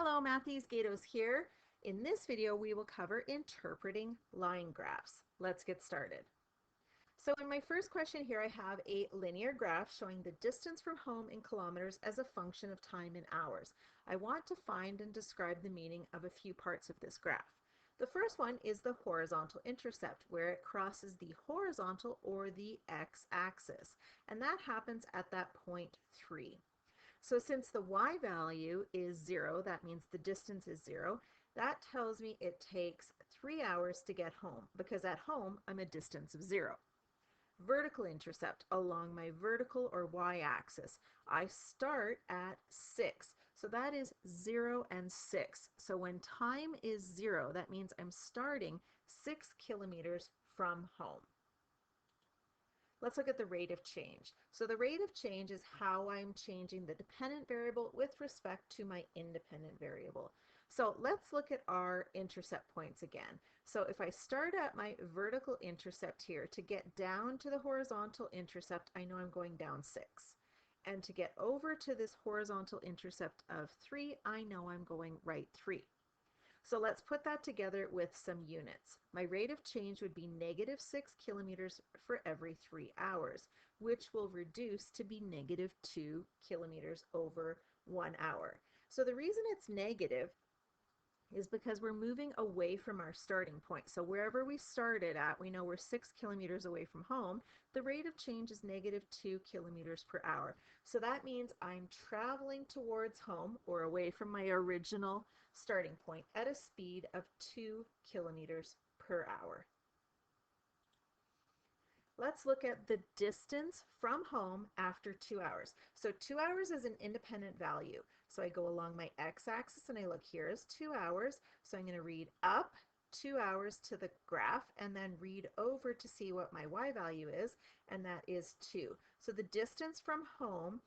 Hello, Matthews Gatos here. In this video, we will cover interpreting line graphs. Let's get started. So in my first question here, I have a linear graph showing the distance from home in kilometers as a function of time in hours. I want to find and describe the meaning of a few parts of this graph. The first one is the horizontal intercept, where it crosses the horizontal or the x-axis, and that happens at that point 3. So since the y value is 0, that means the distance is 0, that tells me it takes 3 hours to get home, because at home I'm a distance of 0. Vertical intercept along my vertical or y-axis. I start at 6, so that is 0 and 6. So when time is 0, that means I'm starting 6 kilometers from home. Let's look at the rate of change. So the rate of change is how I'm changing the dependent variable with respect to my independent variable. So let's look at our intercept points again. So if I start at my vertical intercept here, to get down to the horizontal intercept, I know I'm going down 6. And to get over to this horizontal intercept of 3, I know I'm going right 3. So let's put that together with some units. My rate of change would be negative 6 kilometers for every 3 hours, which will reduce to be negative 2 kilometers over 1 hour. So the reason it's negative is because we're moving away from our starting point. So wherever we started at, we know we're 6 kilometers away from home. The rate of change is negative 2 kilometers per hour. So that means I'm traveling towards home or away from my original starting point at a speed of 2 kilometers per hour. Let's look at the distance from home after 2 hours. So 2 hours is an independent value. So I go along my x-axis and I look, here is 2 hours. So I'm going to read up 2 hours to the graph and then read over to see what my y value is, and that is 2. So the distance from home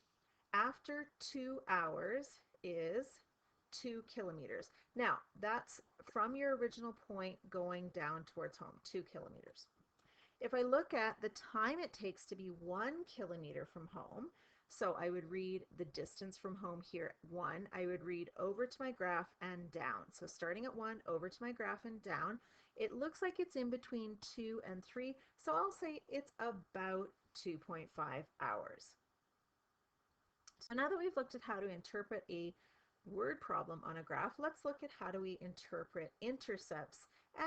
after 2 hours is 2 kilometers. Now, that's from your original point going down towards home, 2 kilometers. If I look at the time it takes to be 1 kilometer from home, so I would read the distance from home here, 1. I would read over to my graph and down. So starting at 1, over to my graph and down. It looks like it's in between 2 and 3, so I'll say it's about 2.5 hours. So now that we've looked at how to interpret a word problem on a graph, let's look at how do we interpret intercepts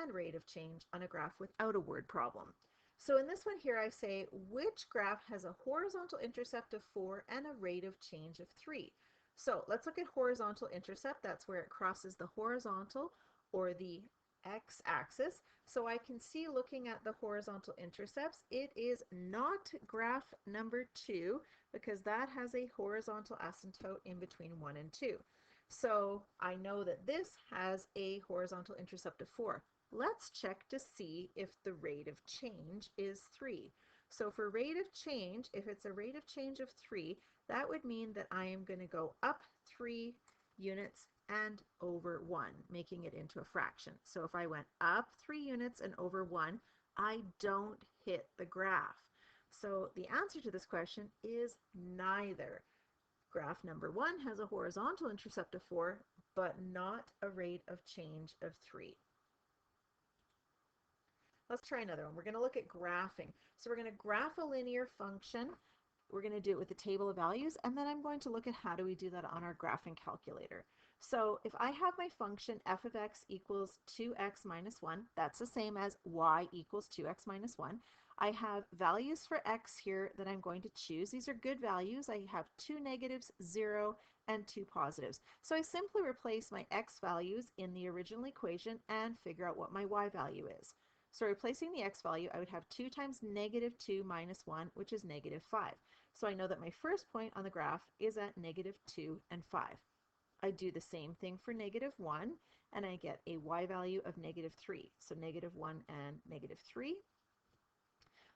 and rate of change on a graph without a word problem. So in this one here, I say, which graph has a horizontal intercept of 4 and a rate of change of 3? So let's look at horizontal intercept. That's where it crosses the horizontal or the x-axis. So I can see, looking at the horizontal intercepts, it is not graph number 2, because that has a horizontal asymptote in between 1 and 2. So I know that this has a horizontal intercept of 4. Let's check to see if the rate of change is 3. So for rate of change, if it's a rate of change of 3, that would mean that I am going to go up 3 units and over 1, making it into a fraction. So if I went up 3 units and over 1, I don't hit the graph. So the answer to this question is neither. Graph number 1 has a horizontal intercept of 4, but not a rate of change of 3. Let's try another one. We're going to look at graphing. So we're going to graph a linear function. We're going to do it with the table of values, and then I'm going to look at how do we do that on our graphing calculator. So if I have my function f of x equals 2x minus 1, that's the same as y equals 2x minus 1. I have values for x here that I'm going to choose. These are good values. I have 2 negatives, 0, and 2 positives. So I simply replace my x values in the original equation and figure out what my y value is. So replacing the x value, I would have 2 times negative 2 minus 1, which is negative 5. So I know that my first point on the graph is at negative 2 and 5. I do the same thing for negative 1, and I get a y value of negative 3. So negative 1 and negative 3.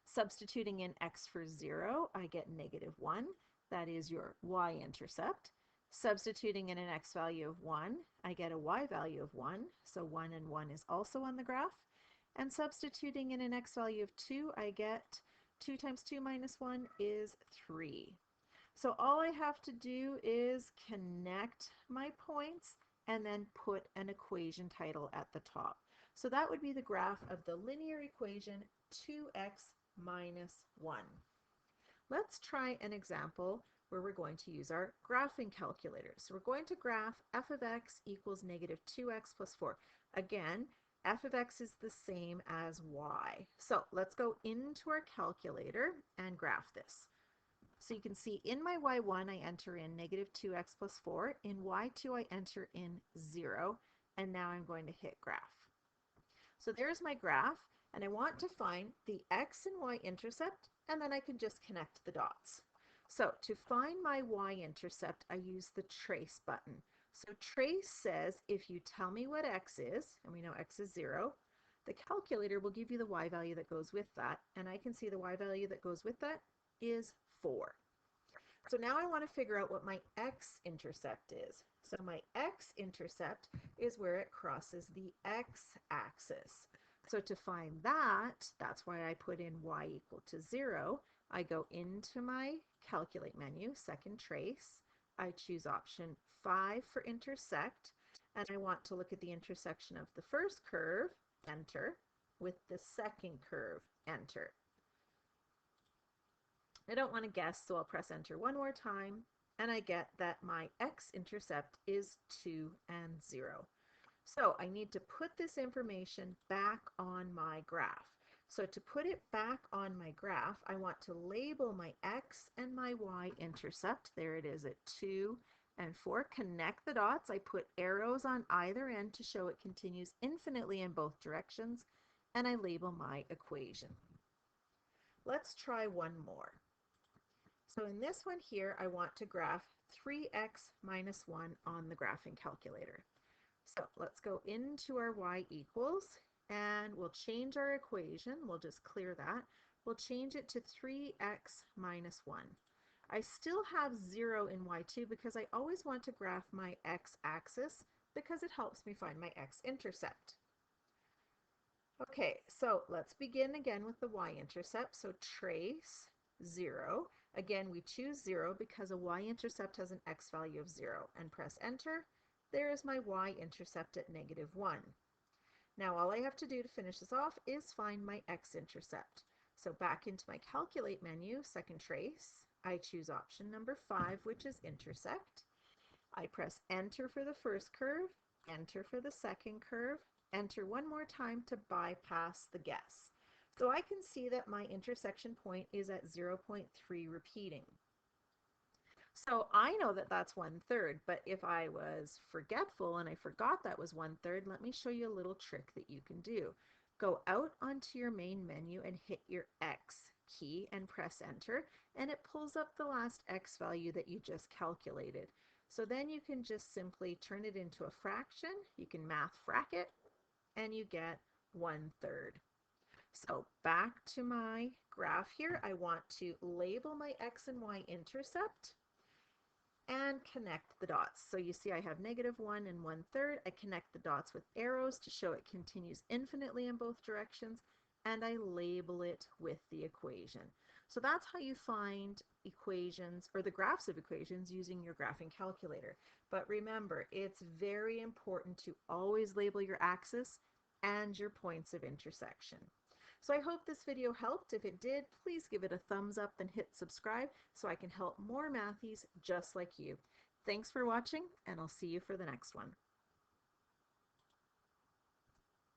Substituting in x for 0, I get negative 1. That is your y-intercept. Substituting in an x value of 1, I get a y value of 1. So 1 and 1 is also on the graph. And substituting in an x value of 2, I get 2 times 2 minus 1 is 3. So all I have to do is connect my points and then put an equation title at the top. So that would be the graph of the linear equation 2x minus 1. Let's try an example where we're going to use our graphing calculator. So we're going to graph f of x equals negative 2x plus 4. Again, f of x is the same as y. So let's go into our calculator and graph this. So you can see in my y1 I enter in negative 2x plus 4. In y2 I enter in 0. And now I'm going to hit graph. So there's my graph, and I want to find the x and y intercept, and then I can just connect the dots. So to find my y-intercept, I use the trace button. So trace says if you tell me what x is, and we know x is 0, the calculator will give you the y value that goes with that, and I can see the y value that goes with that is 4. So now I want to figure out what my x-intercept is. So my x-intercept is where it crosses the x-axis. So to find that, that's why I put in y equal to 0. I go into my calculate menu, second trace. I choose option 5 for intersect, and I want to look at the intersection of the first curve, enter, with the second curve, enter. I don't want to guess, so I'll press enter one more time, and I get that my x-intercept is 2 and 0. So I need to put this information back on my graph. So to put it back on my graph, I want to label my x and my y-intercept. There it is at 2 and 4. Connect the dots. I put arrows on either end to show it continues infinitely in both directions, and I label my equation. Let's try one more. So in this one here, I want to graph 3x minus 1 on the graphing calculator. So let's go into our y equals, and we'll change our equation. We'll just clear that. We'll change it to 3x minus 1. I still have 0 in y2 because I always want to graph my x-axis because it helps me find my x-intercept. Okay, so let's begin again with the y-intercept. So trace 0. Again, we choose 0 because a y-intercept has an x value of 0, and press enter. There is my y-intercept at negative 1. Now all I have to do to finish this off is find my x-intercept. So back into my calculate menu, second trace, I choose option number 5, which is intersect. I press enter for the first curve, enter for the second curve, enter one more time to bypass the guess. So I can see that my intersection point is at 0.3 repeating. So I know that that's 1/3, but if I was forgetful and I forgot that was 1/3, let me show you a little trick that you can do. Go out onto your main menu and hit your X key and press enter, and it pulls up the last X value that you just calculated. So then you can just simply turn it into a fraction. You can math frac it, and you get 1/3. So back to my graph here, I want to label my X and Y intercept and connect the dots. So you see I have negative 1 and 1/3. I connect the dots with arrows to show it continues infinitely in both directions, and I label it with the equation. So that's how you find equations, or the graphs of equations, using your graphing calculator. But remember, it's very important to always label your axis and your points of intersection. So I hope this video helped. If it did, please give it a thumbs up and hit subscribe so I can help more mathies just like you. Thanks for watching, and I'll see you for the next one.